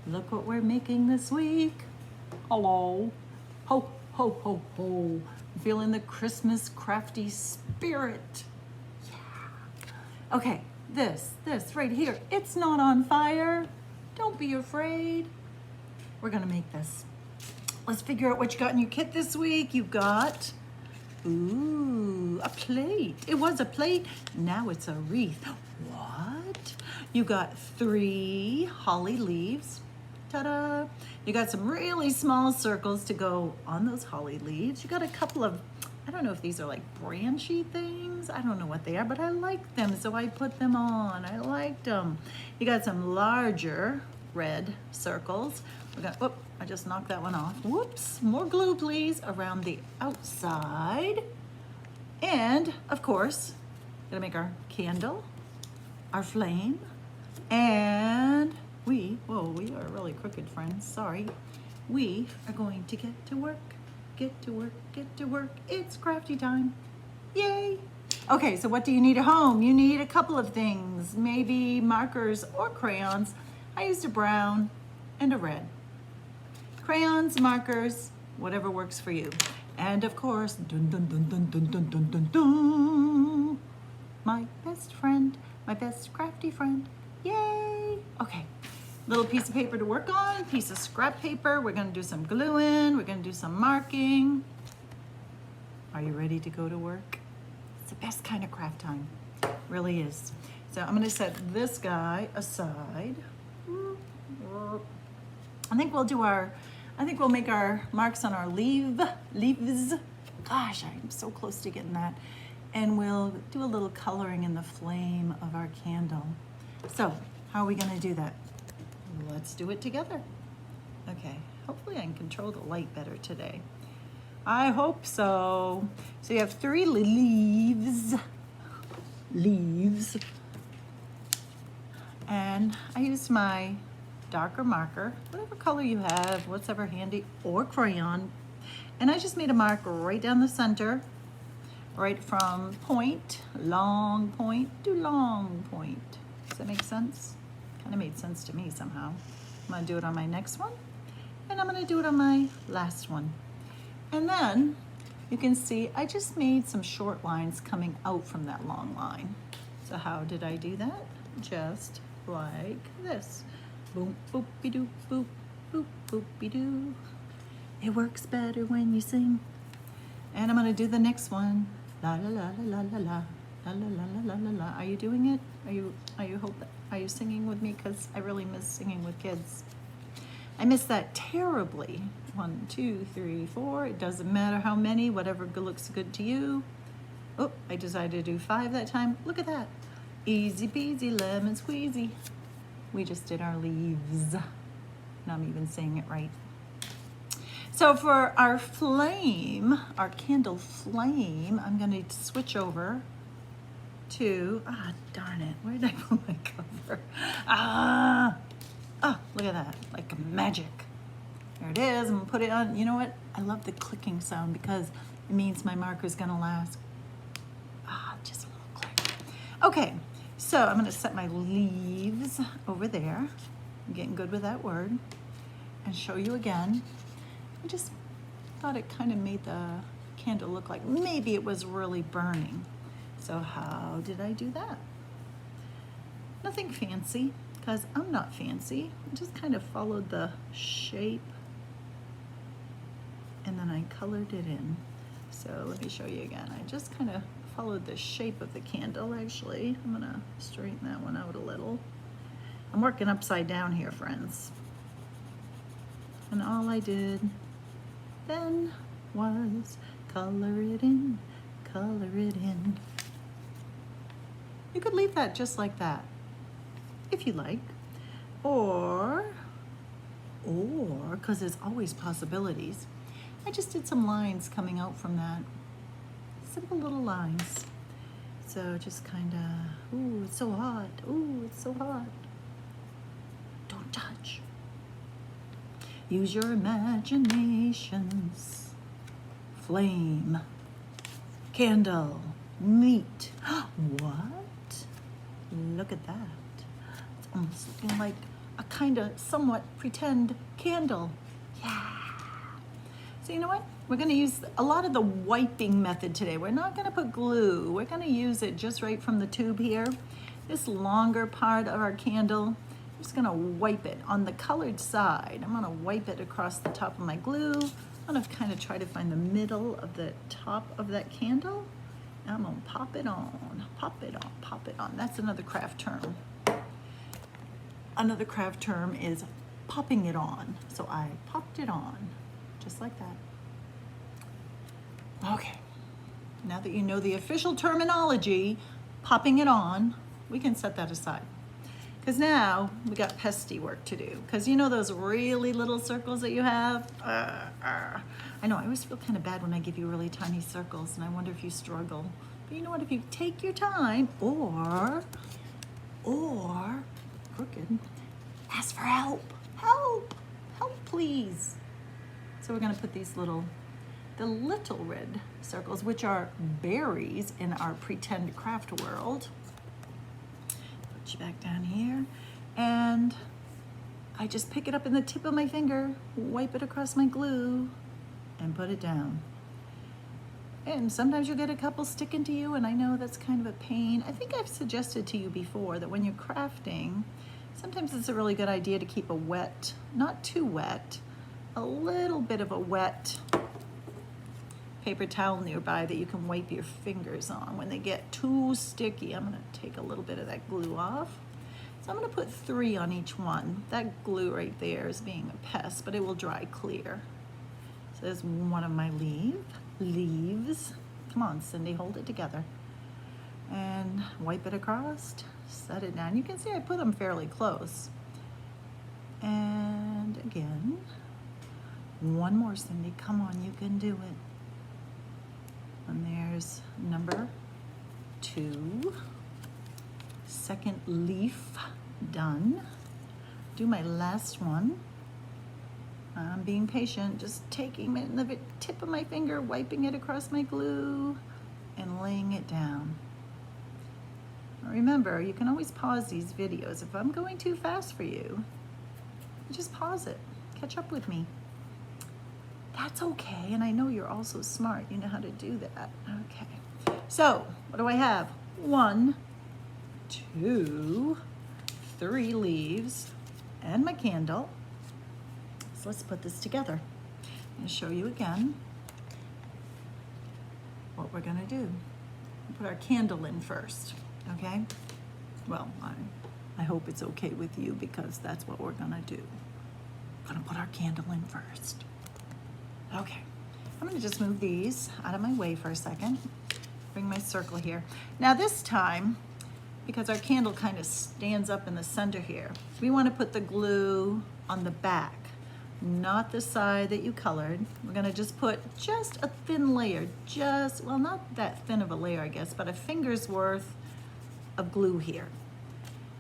Look what we're making this week. Hello. Ho, ho, ho, ho. Feeling the Christmas crafty spirit. Yeah. Okay, this right here, it's not on fire. Don't be afraid. We're gonna make this. Let's figure out what you got in your kit this week. You got, ooh, a plate. It was a plate, now it's a wreath. What? You got 3 holly leaves. Ta-da! You got some really small circles to go on those holly leaves. You got a couple of, I don't know if these are like branchy things. I don't know what they are, but I like them, so I put them on. I liked them. You got some larger red circles. We're gonna, whoop, I just knocked that one off. Whoops, more glue please around the outside. And of course, gonna make our candle, our flame, and we are really crooked, friends, sorry. We are going to get to work, get to work, get to work. It's crafty time, yay. Okay, so what do you need at home? You need a couple of things, maybe markers or crayons. I used a brown and a red. Crayons, markers, whatever works for you. And of course, dun dun dun dun dun dun dun dun dun, my best friend, my best crafty friend, yay. Okay, little piece of paper to work on, piece of scrap paper. We're gonna do some gluing, we're gonna do some marking. Are you ready to go to work? It's the best kind of craft time, really is. So I'm gonna set this guy aside. I think we'll make our marks on our leaves. Gosh, I'm so close to getting that. And we'll do a little coloring in the flame of our candle. So, how are we gonna do that? Let's do it together. Okay, hopefully I can control the light better today. I hope so. So you have 3 leaves. And I used my darker marker, whatever color you have, whatever handy, or crayon. And I just made a mark right down the center, right from point, long point to long point. Does that make sense? Kind of made sense to me somehow. I'm gonna do it on my next one, and I'm gonna do it on my last one. And then you can see I just made some short lines coming out from that long line. So how did I do that? Just like this. Boop, boop-be-doo, boop, boop, boop-be-doo. It works better when you sing. And I'm gonna do the next one. La la la la la la la la la la la la. Are you doing it? Are you singing with me? Because I really miss singing with kids. I miss that terribly. 1, 2, 3, 4. It doesn't matter how many, whatever looks good to you. Oh, I decided to do 5 that time. Look at that. Easy peasy lemon squeezy. We just did our leaves. Now I'm even saying it right. So for our flame, our candle flame, I'm gonna switch over to, darn it, where did I put my cover? Look at that, like magic. There it is, I'm gonna put it on. You know what? I love the clicking sound because it means my marker's gonna last. Just a little click. Okay, so I'm gonna set my leaves over there. I'm getting good with that word. And show you again. I just thought it kind of made the candle look like maybe it was really burning. So how did I do that? Nothing fancy, because I'm not fancy. I just kind of followed the shape and then I colored it in. So let me show you again. I just kind of followed the shape of the candle actually. I'm gonna straighten that one out a little. I'm working upside down here, friends. And all I did then was color it in, color it in. You could leave that just like that, if you like. Or, because there's always possibilities, I just did some lines coming out from that. Simple little lines. So just kind of, ooh, it's so hot. Ooh, it's so hot. Don't touch. Use your imaginations. Flame, candle, meat. What? Look at that. It's almost looking like a kind of somewhat pretend candle. Yeah. So you know what? We're going to use a lot of the wiping method today. We're not going to put glue. We're going to use it just right from the tube here. This longer part of our candle, I'm just going to wipe it on the colored side. I'm going to wipe it across the top of my glue. I'm going to kind of try to find the middle of the top of that candle. And I'm going to pop it on, pop it on, pop it on. That's another craft term. Another craft term is popping it on. So I popped it on, just like that. Okay, now that you know the official terminology, popping it on, we can set that aside. Because now we got pesty work to do. Because you know those really little circles that you have? I know, I always feel kind of bad when I give you really tiny circles, and I wonder if you struggle. But you know what, if you take your time, or crooked, ask for help. Help, please. So we're gonna put the little red circles, which are berries in our pretend craft world. Put you back down here. And I just pick it up in the tip of my finger, wipe it across my glue, and put it down. And sometimes you'll get a couple sticking to you, and I know that's kind of a pain. I think I've suggested to you before that when you're crafting, sometimes it's a really good idea to keep a wet, not too wet, a little bit of a wet paper towel nearby that you can wipe your fingers on. When they get too sticky, I'm gonna take a little bit of that glue off. So I'm gonna put 3 on each one. That glue right there is being a pest, but it will dry clear. So there's one of my leaves. Come on, Cindy, hold it together. And wipe it across, set it down. You can see I put them fairly close. And again, one more, Cindy, come on, you can do it. And there's number 2, second leaf done. Do my last one. I'm being patient, just taking it in the tip of my finger, wiping it across my glue, and laying it down. Remember, you can always pause these videos. If I'm going too fast for you, just pause it. Catch up with me. That's okay, and I know you're also smart. You know how to do that. Okay, so what do I have? 1, 2, 3 leaves and my candle. So let's put this together. I'm gonna show you again what we're gonna do. Put our candle in first, okay? Well, I hope it's okay with you because that's what we're gonna do. We're gonna put our candle in first. Okay, I'm gonna just move these out of my way for a second. Bring my circle here. Now this time, because our candle kind of stands up in the center here, we wanna put the glue on the back, not the side that you colored. We're gonna just put just a thin layer, well, not that thin of a layer, I guess, but a finger's worth of glue here.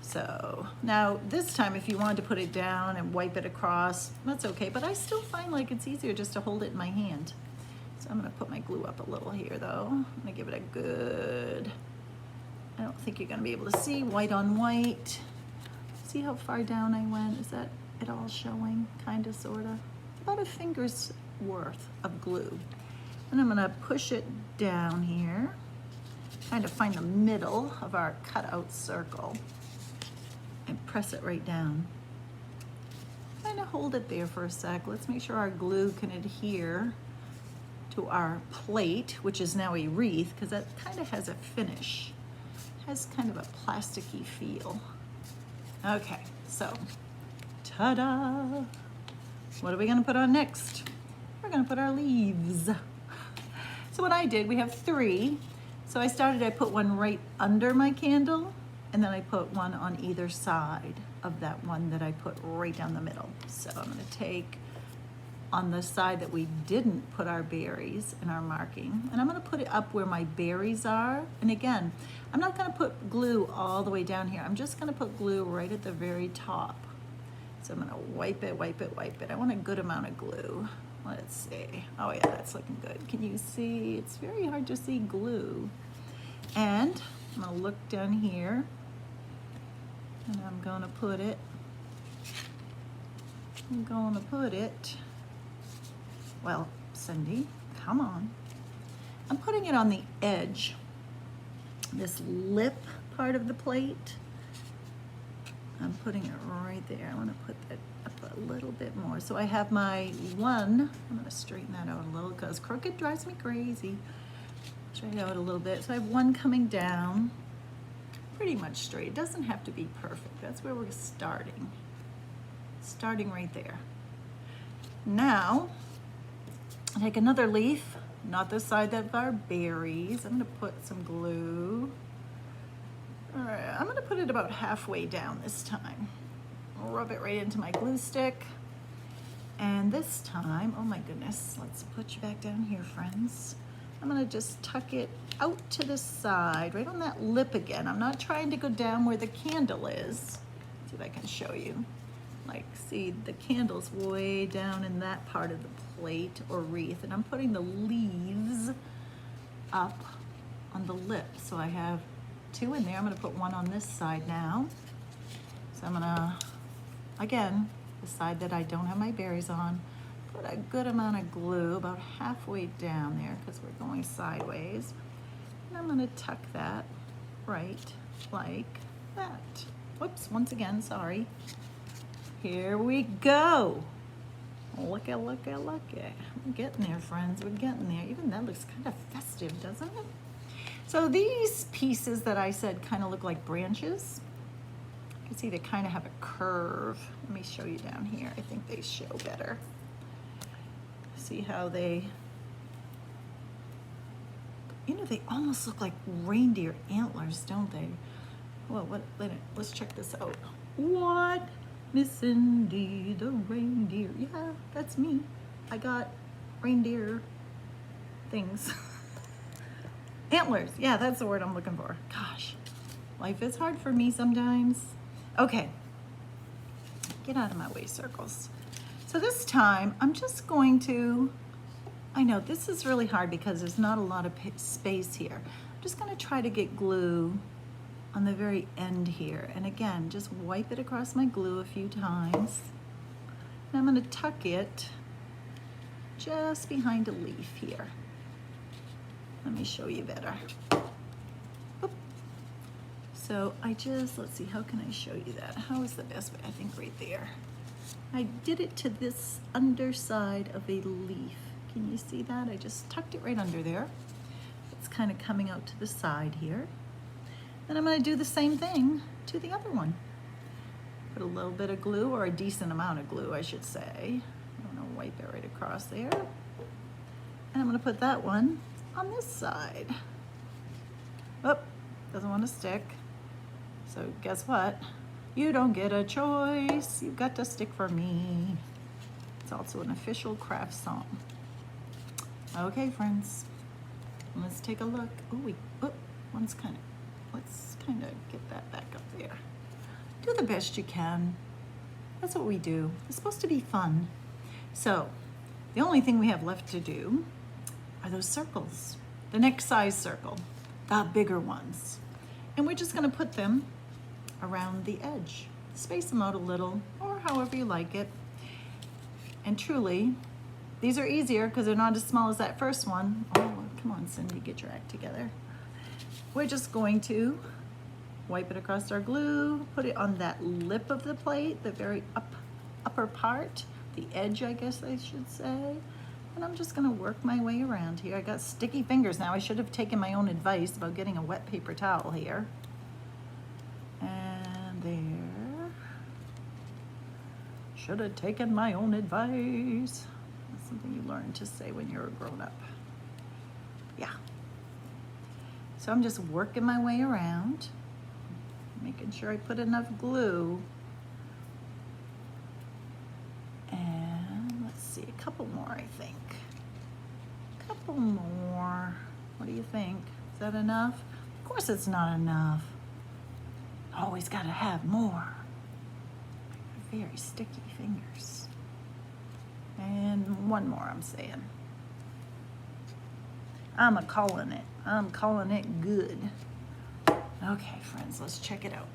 So now this time, if you wanted to put it down and wipe it across, that's okay, but I still find like it's easier just to hold it in my hand. So I'm gonna put my glue up a little here though. I'm gonna give it a good, I don't think you're gonna be able to see, white on white. See how far down I went? Is that it all showing? Kinda, sorta. About a finger's worth of glue. And I'm gonna push it down here, kind of find the middle of our cutout circle and press it right down. Kind of hold it there for a sec. Let's make sure our glue can adhere to our plate, which is now a wreath, because that kind of has a finish. Has kind of a plasticky feel. Okay, so, ta-da! What are we gonna put on next? We're gonna put our leaves. So what I did, we have 3. So I put one right under my candle, and then I put one on either side of that one that I put right down the middle. So I'm gonna take on the side that we didn't put our berries and our marking, and I'm gonna put it up where my berries are. And again, I'm not gonna put glue all the way down here. I'm just gonna put glue right at the very top. So I'm gonna wipe it, wipe it, wipe it. I want a good amount of glue. Let's see. Oh yeah, that's looking good. Can you see? It's very hard to see glue. And I'm gonna look down here, and I'm gonna put it I'm going to put it, well, Cindy, come on. I'm putting it on the edge, this lip part of the plate. I'm putting it right there. I want to put that up a little bit more. So I have my one, I'm going to straighten that out a little because crooked drives me crazy. Straighten it out a little bit. So I have one coming down, pretty much straight. It doesn't have to be perfect. That's where we're starting. Starting right there. Now, I take another leaf, not the side of our berries. I'm going to put some glue. All right, I'm going to put it about halfway down this time. I'll rub it right into my glue stick. And this time, oh my goodness, let's put you back down here, friends. I'm going to just tuck it out to the side, right on that lip again. I'm not trying to go down where the candle is. See if I can show you. Like, see, the candle's way down in that part of the plate or wreath, and I'm putting the leaves up on the lip. So I have two in there. I'm going to put one on this side now. So I'm going to, again, the side that I don't have my berries on, put a good amount of glue about halfway down there because we're going sideways. And I'm going to tuck that right like that. Whoops, once again, sorry. Here we go. Look at. We're getting there, friends. We're getting there. Even that looks kind of festive, doesn't it? So these pieces that I said kind of look like branches. You can see they kind of have a curve. Let me show you down here. I think they show better. See how they, you know, they almost look like reindeer antlers, don't they? Well, let's check this out. What? Miss Cindy, the reindeer. Yeah, that's me. I got reindeer things. Antlers. Yeah, that's the word I'm looking for. Gosh, life is hard for me sometimes. Okay, get out of my way, circles. So this time, I'm just going to, I know this is really hard because there's not a lot of space here. I'm just going to try to get glue on the very end here. And again, just wipe it across my glue a few times. And I'm going to tuck it just behind a leaf here. Let me show you better. Oop. So I just, let's see, how can I show you that? How is the best way? I think right there. I did it to this underside of a leaf. Can you see that? I just tucked it right under there. It's kind of coming out to the side here. And I'm going to do the same thing to the other one. Put a little bit of glue, or a decent amount of glue, I should say. I'm going to wipe it right across there. And I'm going to put that one on this side. Oh, doesn't want to stick. So guess what? You don't get a choice. You've got to stick for me. It's also an official craft song. Okay, friends. Let's take a look. Let's kind of get that back up there. Do the best you can. That's what we do. It's supposed to be fun. So the only thing we have left to do are those circles. The next size circle, the bigger ones. And we're just going to put them around the edge. Space them out a little, or however you like it. And truly, these are easier because they're not as small as that first one. Oh, come on, Cindy, get your act together. We're just going to wipe it across our glue, put it on that lip of the plate, the very upper part, the edge, I guess I should say. And I'm just gonna work my way around here. I got sticky fingers now. I should have taken my own advice about getting a wet paper towel here. And there. Should have taken my own advice. That's something you learn to say when you're a grown-up. Yeah. So I'm just working my way around, making sure I put enough glue. And let's see, a couple more, I think. A couple more. What do you think? Is that enough? Of course it's not enough. Always gotta have more. Very sticky fingers. And one more, I'm saying. I'm calling it. I'm calling it good. Okay, friends, let's check it out.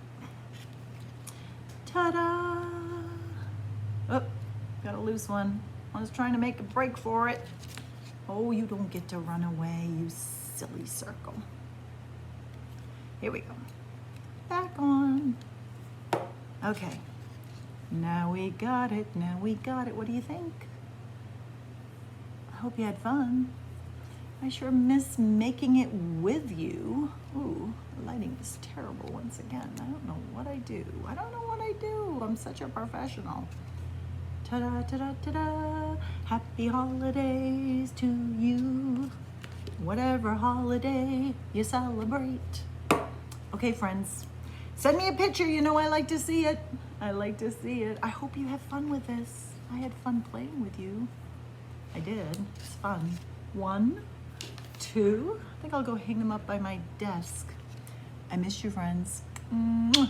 Ta-da! Oh, Got a loose one. I was trying to make a break for it. Oh, you don't get to run away, you silly circle. Here we go. Back on. Okay. Now we got it. Now we got it. What do you think? I hope you had fun. I sure miss making it with you. Ooh, the lighting is terrible once again. I don't know what I do. I don't know what I do. I'm such a professional. Ta-da, ta-da, ta-da. Happy holidays to you. Whatever holiday you celebrate. Okay, friends. Send me a picture. You know I like to see it. I like to see it. I hope you have fun with this. I had fun playing with you. I did. It's fun. 1, 2. I think I'll go hang them up by my desk. I miss you, friends. Mwah.